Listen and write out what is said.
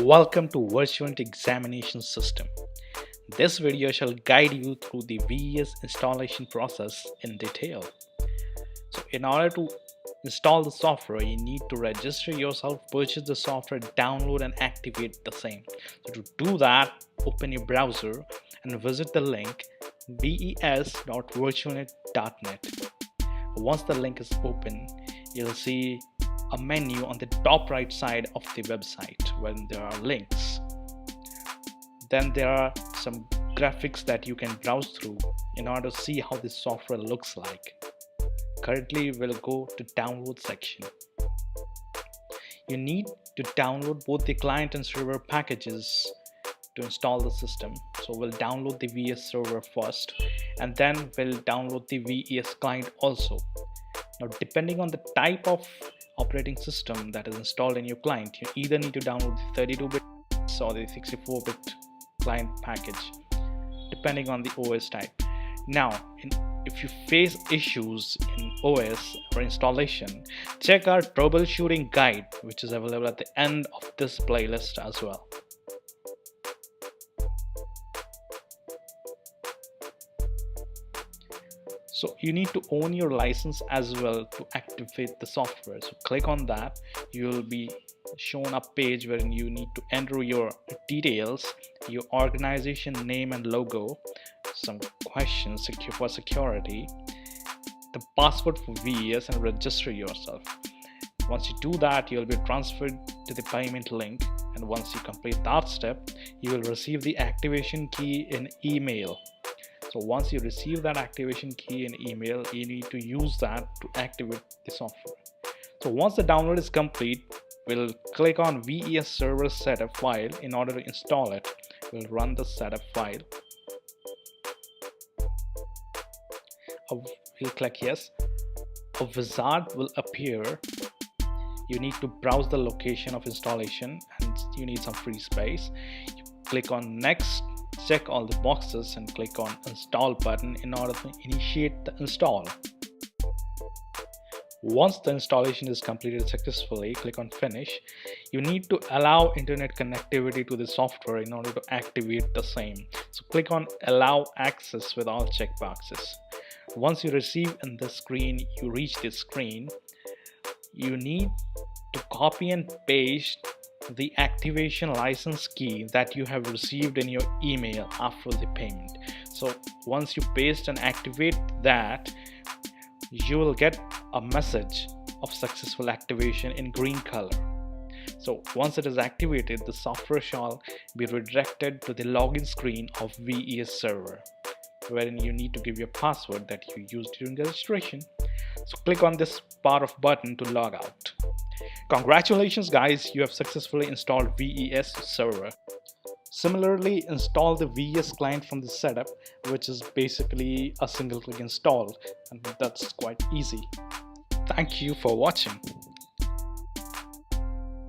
Welcome to Virtualinit Examination System. This video shall guide you through the VES installation process in detail. So in order to install the software, you need to register yourself, purchase the software, download and activate the same. So to do that, open your browser and visit the link ves.virtualinit.net. Once the link is open, you'll see a menu on the top right side of the website when there are links. Then there are some graphics that you can browse through in order to see how this software looks like. Currently we'll go to download section. You need to download both the client and server packages to install the system. So we'll download the VES server first and then we'll download the VES client also. Now depending on the type of operating system that is installed in your client, you either need to download the 32-bit or the 64-bit client package depending on the OS type. Now if you face issues in OS or installation, check our troubleshooting guide, which is available at the end of this playlist as well. So you need to own your license as well to activate the software. So click on that. You will be shown a page wherein you need to enter your details, your organization name and logo, some questions for security, the password for VES, and register yourself. Once you do that, you will be transferred to the payment link, and once you complete that step, you will receive the activation key in email. So once you receive that activation key in email, you need to use that to activate the software. So once the download is complete, we'll click on VES Server Setup file in order to install it. We'll run the setup file. We'll click yes. A wizard will appear. You need to browse the location of installation and you need some free space. You click on next. Check all the boxes and click on install button in order to initiate the install. Once the installation is completed successfully, click on finish. You need to allow internet connectivity to the software in order to activate the same. So click on allow access with all checkboxes. Once you receive in the screen, you reach this screen, you need to copy and paste the activation license key that you have received in your email after the payment. So once you paste and activate that, you will get a message of successful activation in green color. So once it is activated, the software shall be redirected to the login screen of VES server, wherein you need to give your password that you used during the registration. So click on this part of button to log out. Congratulations guys, you have successfully installed VES server. Similarly, install the VES client from the setup, which is basically a single click install, and that's quite easy. Thank you for watching.